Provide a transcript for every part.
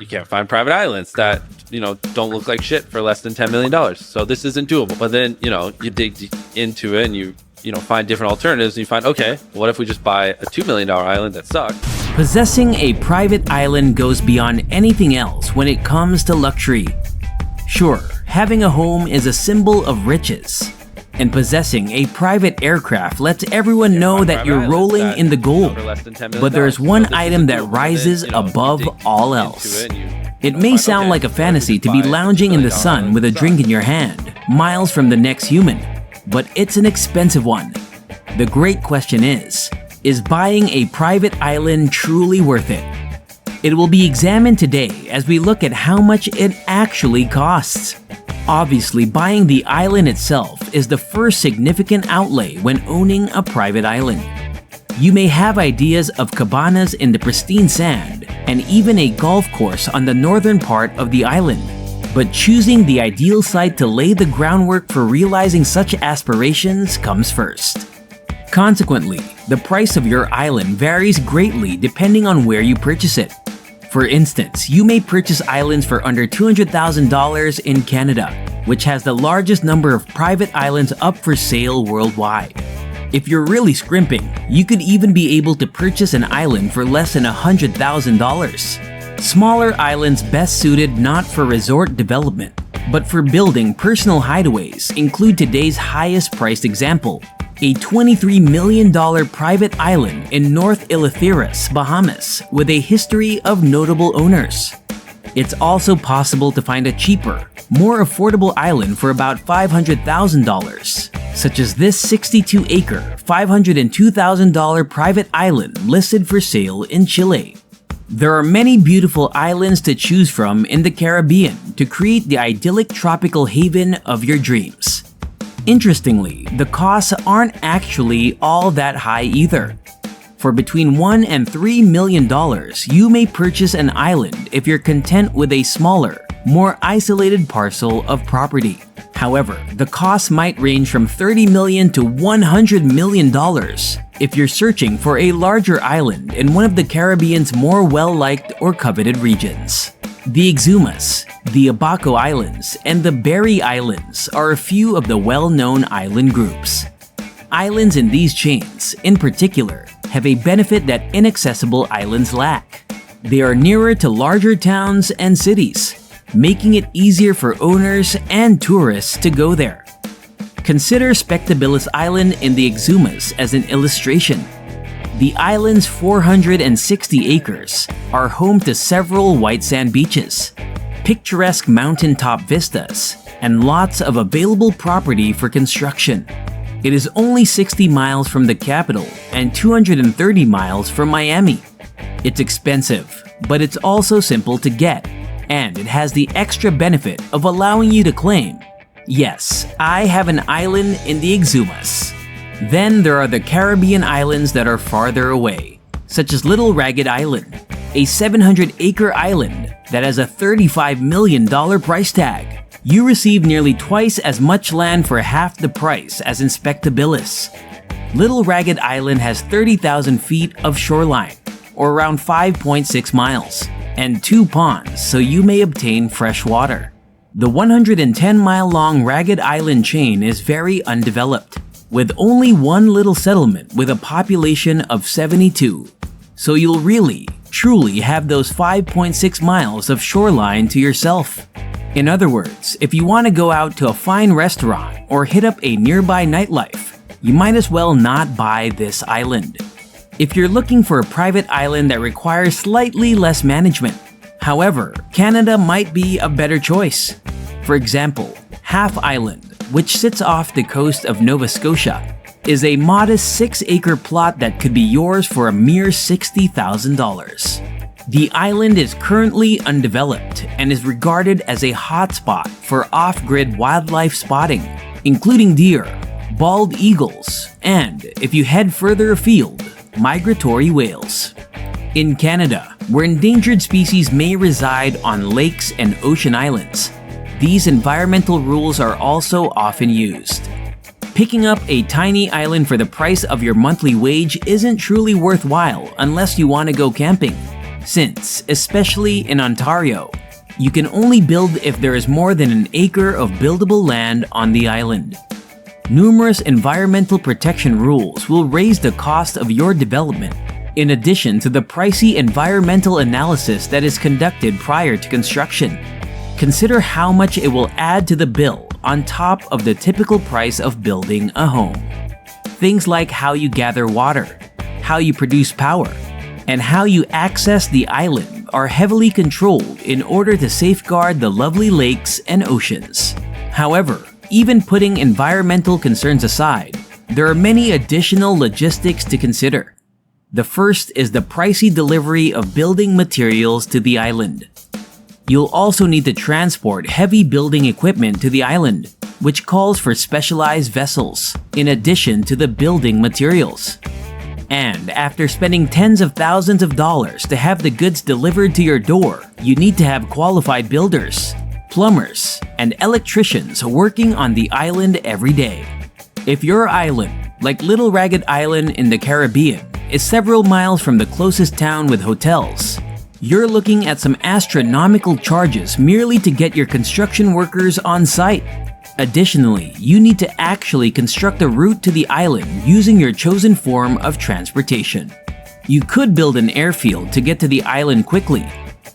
you can't find private islands that, don't look like shit for less than $10 million. So this isn't doable. But then, you dig into it and you find different alternatives, and you find, okay, what if we just buy a $2 million island that sucks? Possessing a private island goes beyond anything else when it comes to luxury. Sure, having a home is a symbol of riches, and possessing a private aircraft lets everyone know that you're rolling in the gold. But there's one item that rises above all else. It may sound like a fantasy to be lounging in the sun with a drink in your hand, miles from the next human, but it's an expensive one. The great question is buying a private island truly worth it? It will be examined today as we look at how much it actually costs. Obviously, buying the island itself is the first significant outlay when owning a private island. You may have ideas of cabanas in the pristine sand and even a golf course on the northern part of the island, but choosing the ideal site to lay the groundwork for realizing such aspirations comes first. Consequently, the price of your island varies greatly depending on where you purchase it. For instance, you may purchase islands for under $200,000 in Canada, which has the largest number of private islands up for sale worldwide. If you're really scrimping, you could even be able to purchase an island for less than $100,000. Smaller islands best suited not for resort development, but for building personal hideaways include today's highest priced example, a $23 million private island in North Eleutheris, Bahamas, with a history of notable owners. It's also possible to find a cheaper, more affordable island for about $500,000, such as this 62-acre, $502,000 private island listed for sale in Chile. There are many beautiful islands to choose from in the Caribbean to create the idyllic tropical haven of your dreams. Interestingly, the costs aren't actually all that high either. For between $1 and $3 million, you may purchase an island if you're content with a smaller, more isolated parcel of property. However, the cost might range from $30 million to $100 million if you're searching for a larger island in one of the Caribbean's more well-liked or coveted regions. The Exumas, the Abaco Islands, and the Berry Islands are a few of the well-known island groups. Islands in these chains, in particular, have a benefit that inaccessible islands lack. They are nearer to larger towns and cities, making it easier for owners and tourists to go there. Consider Spectabilis Island in the Exumas as an illustration. The island's 460 acres are home to several white sand beaches, picturesque mountaintop vistas, and lots of available property for construction. It is only 60 miles from the capital and 230 miles from Miami. It's expensive, but it's also simple to get, and it has the extra benefit of allowing you to claim, "Yes, I have an island in the Exumas." Then there are the Caribbean islands that are farther away, such as Little Ragged Island, a 700-acre island that has a $35 million price tag. You receive nearly twice as much land for half the price as in Spectabilis. Little Ragged Island has 30,000 feet of shoreline, or around 5.6 miles, and 2 ponds, so you may obtain fresh water. The 110-mile-long Ragged Island chain is very undeveloped, with only one little settlement with a population of 72. So you'll really, truly have those 5.6 miles of shoreline to yourself. In other words, if you want to go out to a fine restaurant or hit up a nearby nightlife, you might as well not buy this island. If you're looking for a private island that requires slightly less management, however, Canada might be a better choice. For example, Half Island, which sits off the coast of Nova Scotia, is a modest 6-acre plot that could be yours for a mere $60,000. The island is currently undeveloped and is regarded as a hotspot for off-grid wildlife spotting, including deer, bald eagles, and, if you head further afield, migratory whales. In Canada, where endangered species may reside on lakes and ocean islands, these environmental rules are also often used. Picking up a tiny island for the price of your monthly wage isn't truly worthwhile unless you want to go camping. since, especially in Ontario, you can only build if there is more than an acre of buildable land on the island. Numerous environmental protection rules will raise the cost of your development, in addition to the pricey environmental analysis that is conducted prior to construction. Consider how much it will add to the bill on top of the typical price of building a home. Things like how you gather water, how you produce power, and how you access the island are heavily controlled in order to safeguard the lovely lakes and oceans. However, even putting environmental concerns aside, there are many additional logistics to consider. The first is the pricey delivery of building materials to the island. You'll also need to transport heavy building equipment to the island, which calls for specialized vessels, in addition to the building materials. And after spending tens of thousands of dollars to have the goods delivered to your door, you need to have qualified builders, plumbers, and electricians working on the island every day. If your island, like Little Ragged Island in the Caribbean, is several miles from the closest town with hotels, you're looking at some astronomical charges merely to get your construction workers on site. Additionally, you need to actually construct a route to the island using your chosen form of transportation. You could build an airfield to get to the island quickly,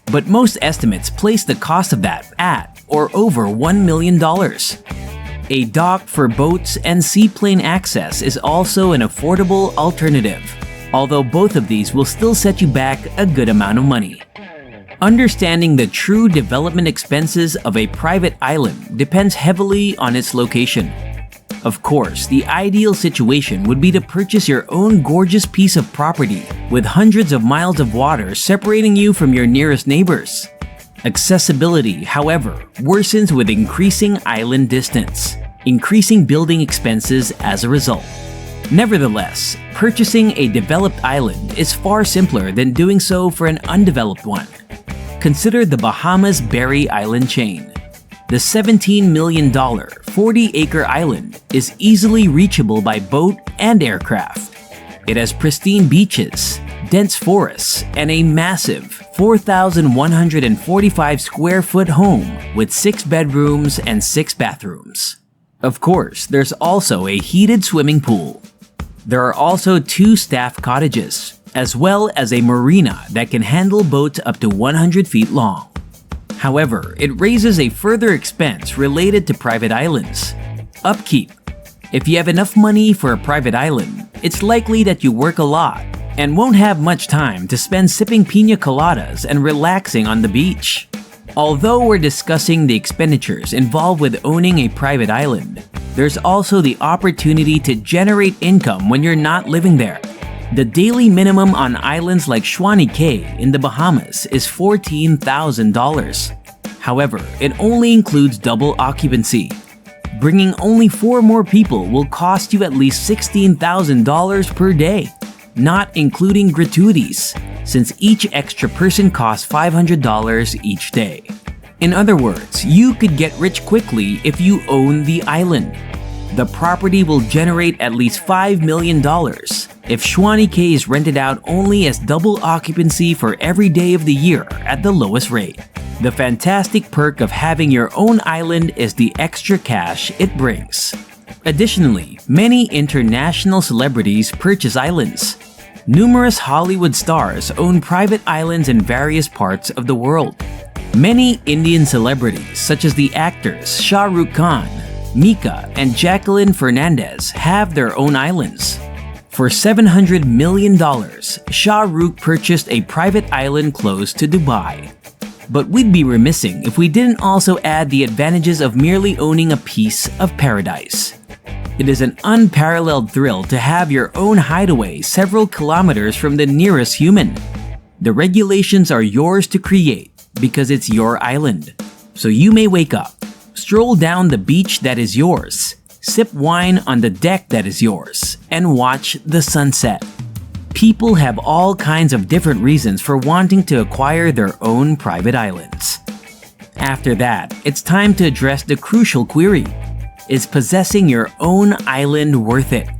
but most estimates place the cost of that at or over $1 million. A dock for boats and seaplane access is also an affordable alternative, although both of these will still set you back a good amount of money. Understanding the true development expenses of a private island depends heavily on its location. Of course, the ideal situation would be to purchase your own gorgeous piece of property with hundreds of miles of water separating you from your nearest neighbors. Accessibility, however, worsens with increasing island distance, increasing building expenses as a result. Nevertheless, purchasing a developed island is far simpler than doing so for an undeveloped one. Consider the Bahamas Berry Island chain. The $17 million, 40-acre island is easily reachable by boat and aircraft. It has pristine beaches, dense forests, and a massive 4,145 square foot home with 6 bedrooms and 6 bathrooms. Of course, there's also a heated swimming pool. There are also 2 staff cottages, as well as a marina that can handle boats up to 100 feet long. However, it raises a further expense related to private islands: upkeep. If you have enough money for a private island, it's likely that you work a lot and won't have much time to spend sipping piña coladas and relaxing on the beach. Although we're discussing the expenditures involved with owning a private island, there's also the opportunity to generate income when you're not living there. The daily minimum on islands like Shuani Cay in the Bahamas is $14,000. However, it only includes double occupancy. Bringing only 4 more people will cost you at least $16,000 per day, not including gratuities, since each extra person costs $500 each day. In other words, you could get rich quickly if you own the island. The property will generate at least $5 million if Shuani Cay is rented out only as double occupancy for every day of the year at the lowest rate. The fantastic perk of having your own island is the extra cash it brings. Additionally, many international celebrities purchase islands. Numerous Hollywood stars own private islands in various parts of the world. Many Indian celebrities, such as the actors Shah Rukh Khan, Mika, and Jacqueline Fernandez, have their own islands. For $700 million, Shah Rukh purchased a private island close to Dubai. But we'd be remissing if we didn't also add the advantages of merely owning a piece of paradise. It is an unparalleled thrill to have your own hideaway several kilometers from the nearest human. The regulations are yours to create because it's your island. So you may wake up, stroll down the beach that is yours, sip wine on the deck that is yours, and watch the sunset. People have all kinds of different reasons for wanting to acquire their own private islands. After that, it's time to address the crucial query: is possessing your own island worth it?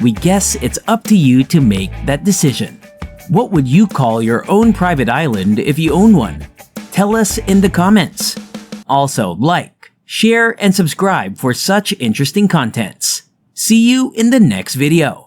We guess it's up to you to make that decision. What would you call your own private island if you own one? Tell us in the comments. Also, like, share, and subscribe for such interesting contents. See you in the next video.